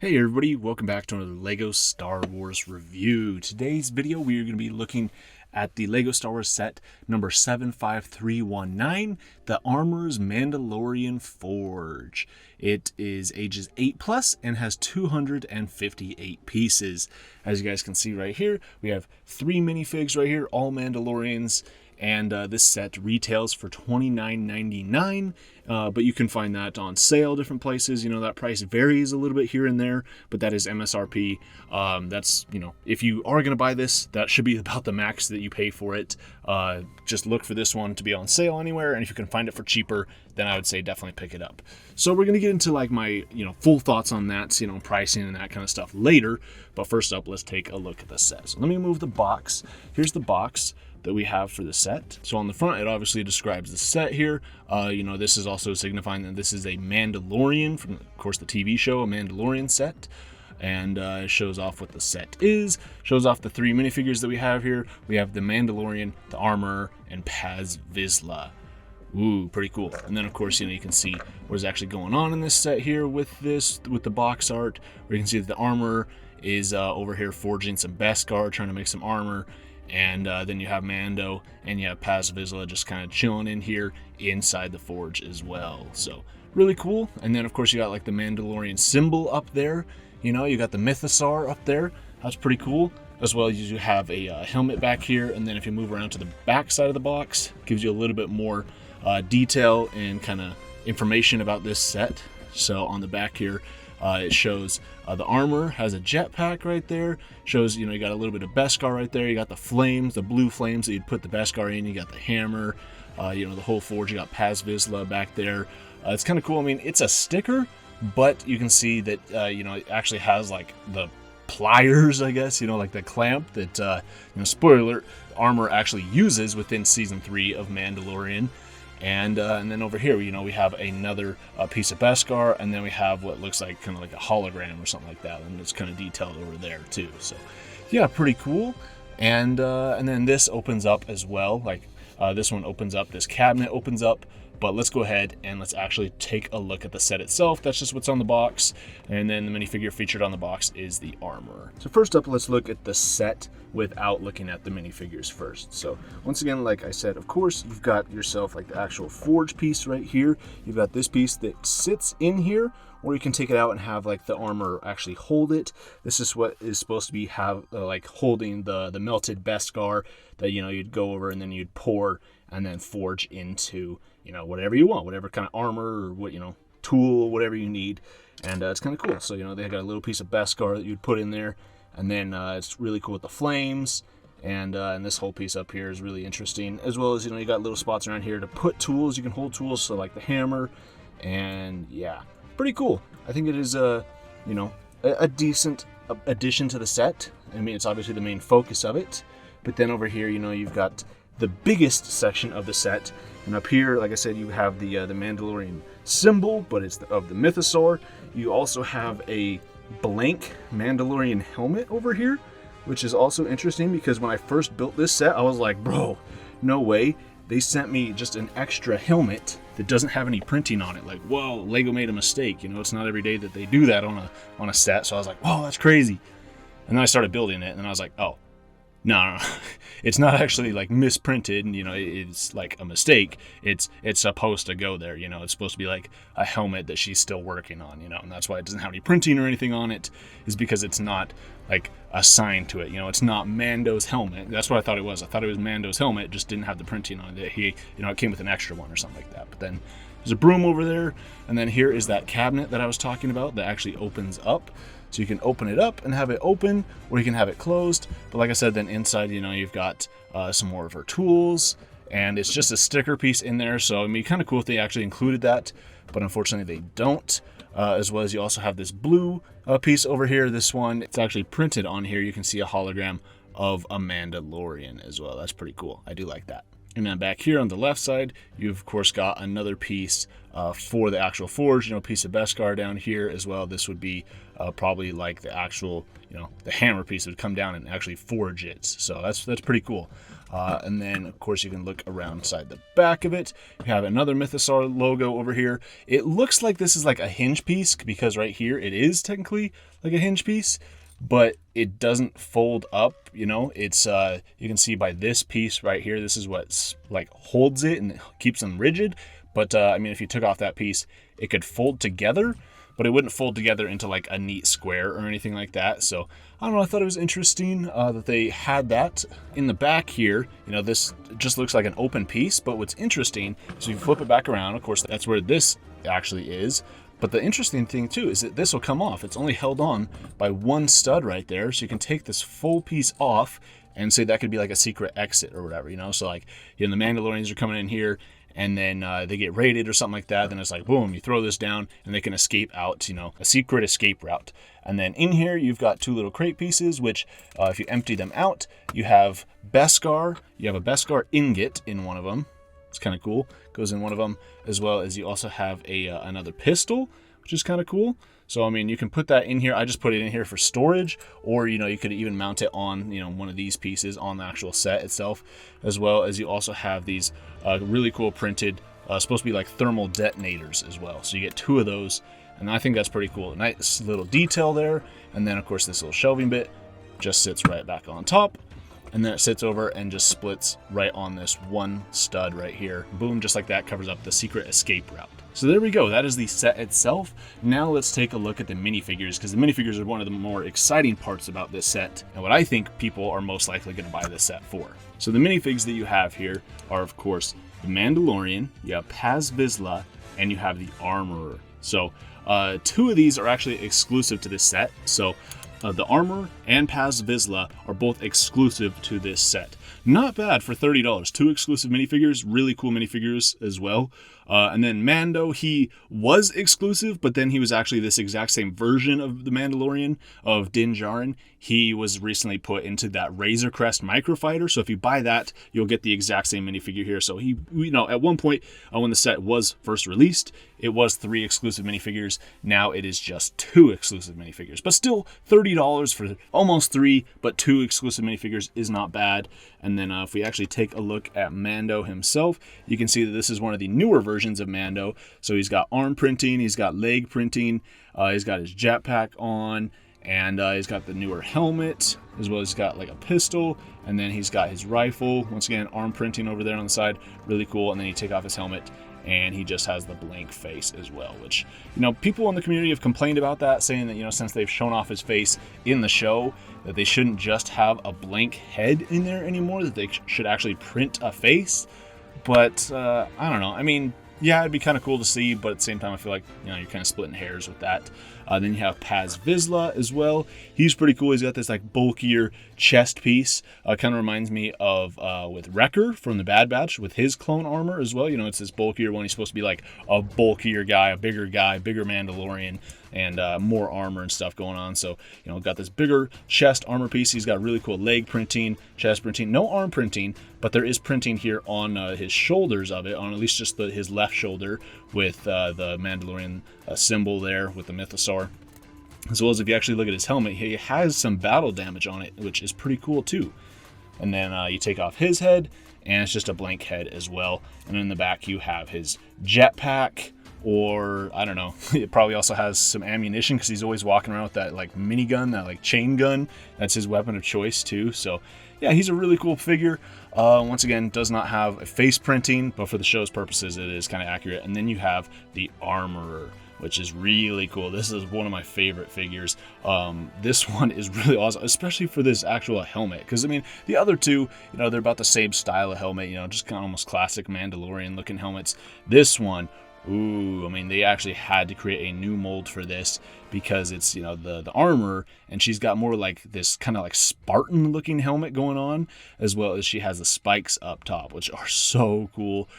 Hey everybody, welcome back to another LEGO Star Wars review. Today's video we are going to be looking at the LEGO Star Wars set number 75319, the Armorer'S Mandalorian Forge. It is ages 8+ and has 258 pieces. As you guys can see right here, we have 3 minifigs right here, all Mandalorians. And this set retails for $29.99, but you can find that on sale different places. You know, that price varies a little bit here and there, but that is MSRP. That's, you know, if you are going to buy this, that should be about the max that you pay for it. Just look for this one to be on sale anywhere, and if you can find it for cheaper, then I would say definitely pick it up. So we're going to get into like my, full thoughts on that, pricing and that kind of stuff later. But first up, let's take a look at the set. So let me move the box. Here's the box that we have for the set. So on the front, it obviously describes the set here. This is also signifying that this is a Mandalorian from, of course, the TV show, a Mandalorian set. And it shows off what the set is, shows off the 3 minifigures that we have here. We have the Mandalorian, the Armorer, and Paz Vizsla. Ooh, pretty cool. And then, of course, you can see what's actually going on in this set here with the box art, where you can see that the Armorer is over here forging some Beskar, trying to make some armor. And then you have Mando and you have Paz Vizsla just kind of chilling in here inside the forge as well. So really cool. And then of course you got like the Mandalorian symbol up there. You got the Mythosaur up there. That's pretty cool. As well as you have a helmet back here. And then if you move around to the back side of the box, it gives you a little bit more detail and kind of information about this set. So on the back here, it shows the armor has a jetpack right there. Shows, you got a little bit of Beskar right there. You got the flames, the blue flames that you'd put the Beskar in. You got the hammer, the whole forge. You got Paz Vizsla back there. It's kind of cool. I mean, it's a sticker, but you can see that, it actually has like the pliers, I guess, like the clamp that, spoiler alert, Armor actually uses within season 3 of Mandalorian. And then over here, we have another piece of Beskar, and then we have what looks like kind of like a hologram or something like that, and it's kind of detailed over there too. So, yeah, pretty cool. And then this opens up as well. Like this one opens up, this cabinet opens up. But let's go ahead and let's actually take a look at the set itself. That's just what's on the box. And then the minifigure featured on the box is the Armorer. So first up, let's look at the set without looking at the minifigures first. So once again, like I said, of course, you've got yourself like the actual forge piece right here. You've got this piece that sits in here, or you can take it out and have like the Armorer actually hold it. This is what is supposed to be like holding the melted Beskar that, you'd go over and then you'd pour and then forge into, whatever you want, whatever kind of armor or what, tool, whatever you need. And it's kind of cool. So, they got a little piece of Beskar that you'd put in there. And then it's really cool with the flames. And this whole piece up here is really interesting. As well as, you got little spots around here to put tools. You can hold tools, so like the hammer. And yeah, pretty cool. I think it is a decent addition to the set. I mean, it's obviously the main focus of it. But then over here, you've got the biggest section of the set, and up here, like I said, you have the Mandalorian symbol, but it's of the Mythosaur. You also have a blank Mandalorian helmet over here, which is also interesting because when I first built this set, I was like, bro, no way. They sent me just an extra helmet that doesn't have any printing on it. Like, whoa, Lego made a mistake. It's not every day that they do that on a set. So I was like, whoa, that's crazy. And then I started building it, and I was like, oh, no, it's not actually like misprinted, and it's like a mistake. It's supposed to go there. It's supposed to be like a helmet that she's still working on. And that's why it doesn't have any printing or anything on it, is because it's not like assigned to it. It's not Mando's helmet. That's what I thought it was. I thought it was Mando's helmet, it just didn't have the printing on it. It came with an extra one or something like that. But then there's a broom over there, and then here is that cabinet that I was talking about that actually opens up. So you can open it up and have it open, or you can have it closed. But like I said, then inside, you've got some more of her tools, and it's just a sticker piece in there. So it'd be kind of cool if they actually included that, but unfortunately they don't. As well as you also have this blue piece over here. This one, it's actually printed on here. You can see a hologram of a Mandalorian as well. That's pretty cool. I do like that. And then back here on the left side, you've of course got another piece for the actual forge, piece of Beskar down here as well. This would be probably like the actual, the hammer piece would come down and actually forge it. So that's pretty cool. And then of course you can look around inside the back of it. You have another Mythosaur logo over here. It looks like this is like a hinge piece because right here it is technically like a hinge piece, but it doesn't fold up, it's you can see by this piece right here, this is what like holds it and keeps them rigid. But I mean, if you took off that piece, it could fold together, but it wouldn't fold together into like a neat square or anything like that. So I don't know, I thought it was interesting that they had that. In the back here, this just looks like an open piece, but what's interesting is if you flip it back around, of course, that's where this actually is. But the interesting thing too is that this will come off. It's only held on by one stud right there. So you can take this full piece off and say that could be like a secret exit or whatever, So like, the Mandalorians are coming in here and then they get raided or something like that. Then it's like, boom, you throw this down and they can escape out, a secret escape route. And then in here, you've got two little crate pieces, which if you empty them out, you have Beskar. You have a Beskar ingot in one of them. It's kind of cool. Goes in one of them, as well as you also have another pistol, which is kind of cool. So, I mean, you can put that in here. I just put it in here for storage, or, you could even mount it on, one of these pieces on the actual set itself, as well as you also have these really cool printed, supposed to be like thermal detonators as well. So you get two of those, and I think that's pretty cool. Nice little detail there. And then, of course, this little shelving bit just sits right back on top. And then it sits over and just splits right on this one stud right here. Boom, just like that, covers up the secret escape route. So there we go, that is the set itself. Now let's take a look at the minifigures, because the minifigures are one of the more exciting parts about this set, and what I think people are most likely going to buy this set for. So the minifigs that you have here are, of course, the Mandalorian, you have Paz Vizsla, and you have the Armorer. So two of these are actually exclusive to this set. So the Armor and Paz Vizsla are both exclusive to this set. Not bad for $30. Two exclusive minifigures, really cool minifigures as well. And then Mando, he was exclusive, but then he was actually this exact same version of the Mandalorian, of Din Djarin. He was recently put into that Razor Crest microfighter, so if you buy that, you'll get the exact same minifigure here. So he, at one point when the set was first released, it was 3 exclusive minifigures. Now it is just 2 exclusive minifigures, but still $30 for almost 3, but 2 exclusive minifigures is not bad. And then if we actually take a look at Mando himself, you can see that this is one of the newer versions of Mando. So he's got arm printing, he's got leg printing, he's got his jetpack on, and he's got the newer helmet, as well as he's got like a pistol, and then he's got his rifle. Once again, arm printing over there on the side, really cool. And then you take off his helmet, and he just has the blank face as well, which, people in the community have complained about that, saying that, since they've shown off his face in the show, that they shouldn't just have a blank head in there anymore, that they should actually print a face. But I don't know. I mean, yeah, it'd be kind of cool to see, but at the same time, I feel like, you're kind of splitting hairs with that. Then you have Paz Vizsla as well. He's pretty cool. He's got this like bulkier chest piece. Kind of reminds me of with Wrecker from the Bad Batch with his clone armor as well. It's this bulkier one. He's supposed to be like a bulkier guy, bigger Mandalorian, and more armor and stuff going on. So, got this bigger chest armor piece. He's got really cool leg printing, chest printing, no arm printing, but there is printing here on his shoulders of it, on at least just his left shoulder, with the Mandalorian symbol there with the Mythosaur. As well as if you actually look at his helmet, he has some battle damage on it, which is pretty cool too. And then you take off his head, and it's just a blank head as well. And in the back you have his jetpack, or I don't know, it probably also has some ammunition, because he's always walking around with that like minigun, that like chain gun. That's his weapon of choice too. So yeah, he's a really cool figure. Once again, does not have a face printing, but for the show's purposes, it is kind of accurate. And then you have the Armorer, which is really cool. This is one of my favorite figures. This one is really awesome, especially for this actual helmet. Because, I mean, the other two, they're about the same style of helmet, just kind of almost classic Mandalorian looking helmets. This one, ooh, I mean, they actually had to create a new mold for this, because it's, you know, the armor, and she's got more like this kind of like Spartan looking helmet going on, as well as she has the spikes up top, which are so cool.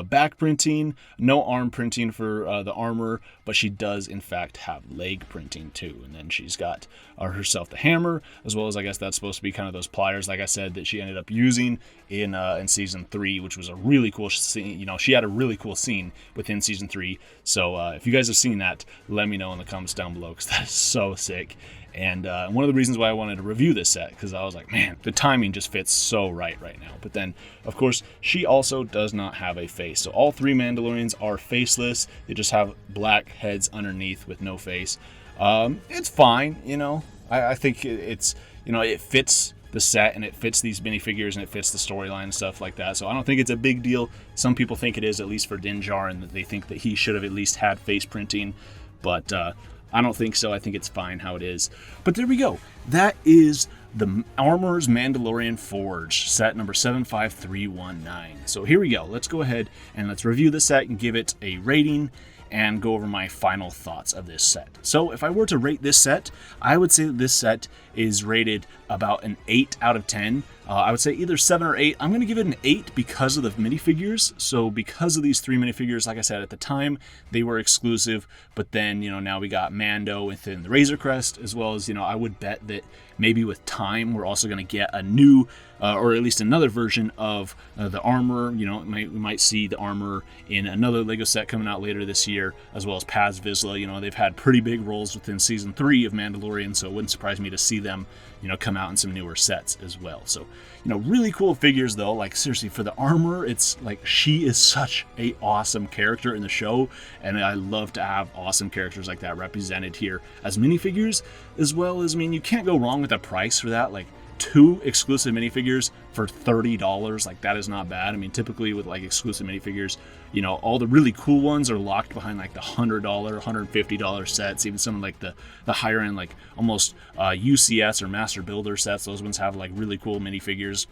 Back printing, no arm printing for the armor, but she does in fact have leg printing too. And then she's got herself the hammer, as well as, I guess that's supposed to be kind of those pliers, like I said, that she ended up using in season 3, which was a really cool scene. You know, she had a really cool scene within season 3. So if you guys have seen that, let me know in the comments down below, because that is so sick. And one of the reasons why I wanted to review this set, because I was like, man, the timing just fits so right now. But then, of course, she also does not have a face. So all 3 Mandalorians are faceless. They just have black heads underneath with no face. It's fine, you know. I think it's, you know, it fits the set, and it fits these minifigures, and it fits the storyline and stuff like that. So I don't think it's a big deal. Some people think it is, at least for Din Djarin, and that they think that he should have at least had face printing. But I don't think so. I think it's fine how it is. But there we go. That is the Armorer's Mandalorian Forge, set number 75319. So here we go. Let's go ahead and let's review the set and give it a rating and go over my final thoughts of this set. So if I were to rate this set, I would say that this set is rated about an 8 out of 10. I would say either 7 or 8. I'm going to give it an 8 because of the minifigures. So because of these 3 minifigures, like I said, at the time, they were exclusive. But then, you know, now we got Mando within the Razor Crest, as well as, you know, I would bet that maybe with time, we're also going to get a new, or at least another version of the armor. You know, we might see the armor in another LEGO set coming out later this year, as well as Paz Vizsla. You know, they've had pretty big roles within season 3 of Mandalorian, so it wouldn't surprise me to see them, you know, come out in some newer sets as well. So, you know, really cool figures though. Like, seriously, for the armor, it's like, she is such a awesome character in the show, and I love to have awesome characters like that represented here as minifigures, as well as, I mean, you can't go wrong with the price for that. Like, 2 exclusive minifigures for $30, like, that is not bad. I mean, typically with like exclusive minifigures, you know, all the really cool ones are locked behind like the $100, $150 sets. Even some of like the higher end, like almost UCS or Master Builder sets, those ones have like really cool minifigures.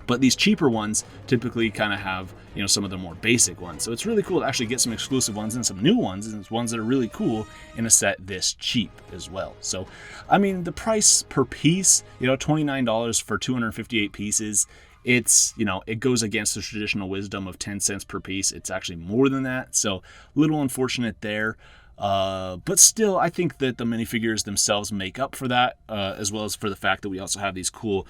But these cheaper ones typically kind of have, you know, some of the more basic ones. So it's really cool to actually get some exclusive ones and some new ones, and ones that are really cool in a set this cheap as well. So, I mean, the price per piece, you know, $29 for 258 pieces, it's, you know, it goes against the traditional wisdom of 10 cents per piece. It's actually more than that. So, a little unfortunate there. But still, I think that the minifigures themselves make up for that, as well as for the fact that we also have these cool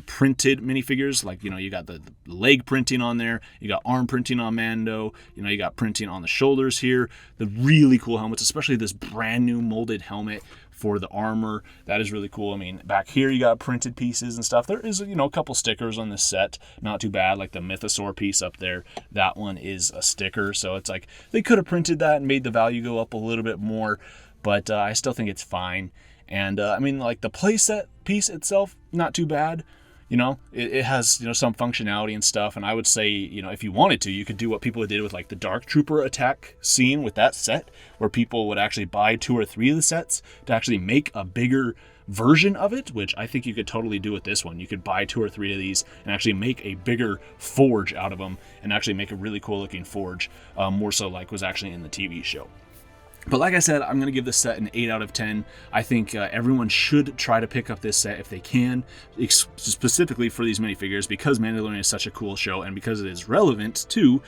printed minifigures. Like, you know, you got the leg printing on there, you got arm printing on Mando, you know, you got printing on the shoulders here, the really cool helmets, especially this brand new molded helmet for the armor. That is really cool. I mean, back here you got printed pieces and stuff. There is, you know, a couple stickers on this set, not too bad. Like the Mythosaur piece up there, that one is a sticker, so it's like they could have printed that and made the value go up a little bit more, but I still think it's fine. And I mean, like the playset piece itself, not too bad. You know, it has, you know, some functionality and stuff, and I would say, you know, if you wanted to, you could do what people did with like the Dark Trooper attack scene with that set, where people would actually buy 2 or 3 of the sets to actually make a bigger version of it, which I think you could totally do with this one. You could buy 2 or 3 of these and actually make a bigger forge out of them, and actually make a really cool looking forge, more so like was actually in the TV show. But like I said, I'm going to give this set an 8 out of 10. I think everyone should try to pick up this set if they can, specifically for these minifigures, because Mandalorian is such a cool show, and because it is relevant too,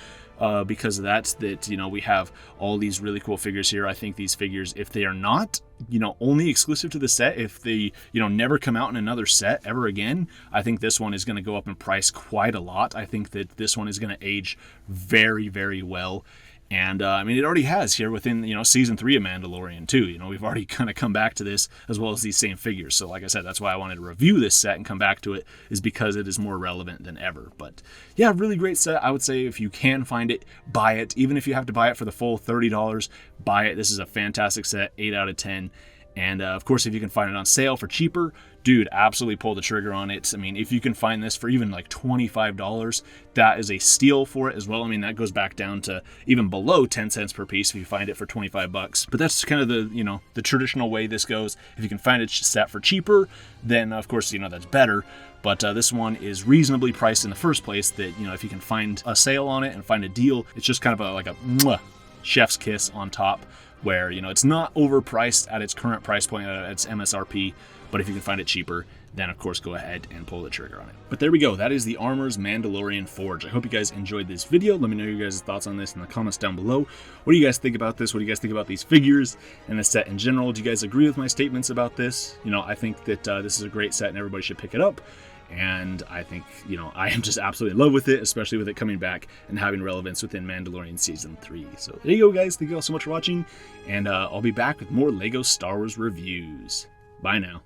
because of that, you know, we have all these really cool figures here. I think these figures, if they are not, you know, only exclusive to the set, if they, you know, never come out in another set ever again, I think this one is going to go up in price quite a lot. I think that this one is going to age very, very well. And I mean, it already has here within, you know, season 3 of Mandalorian too. You know, we've already kind of come back to this, as well as these same figures. So like I said, that's why I wanted to review this set and come back to it, is because it is more relevant than ever. But yeah, really great set. I would say if you can find it, buy it. Even if you have to buy it for the full $30, buy it. This is a fantastic set, 8 out of 10. And of course, if you can find it on sale for cheaper, dude, absolutely pull the trigger on it. I mean, if you can find this for even like $25, that is a steal for it as well. I mean, that goes back down to even below 10 cents per piece if you find it for 25 bucks. But that's kind of the, you know, the traditional way this goes. If you can find a set for cheaper, then of course, you know, that's better. But this one is reasonably priced in the first place, that, you know, if you can find a sale on it and find a deal, it's just kind of like a chef's kiss on top where, you know, it's not overpriced at its current price point, at its MSRP, but if you can find it cheaper, then of course go ahead and pull the trigger on it. But there we go. That is the Armorer'S Mandalorian Forge. I hope you guys enjoyed this video. Let me know your guys' thoughts on this in the comments down below. What do you guys think about this? What do you guys think about these figures and the set in general? Do you guys agree with my statements about this? You know, I think that this is a great set and everybody should pick it up. And I think, you know, I am just absolutely in love with it, especially with it coming back and having relevance within Mandalorian Season 3. So there you go, guys. Thank you all so much for watching, and I'll be back with more LEGO Star Wars reviews. Bye now.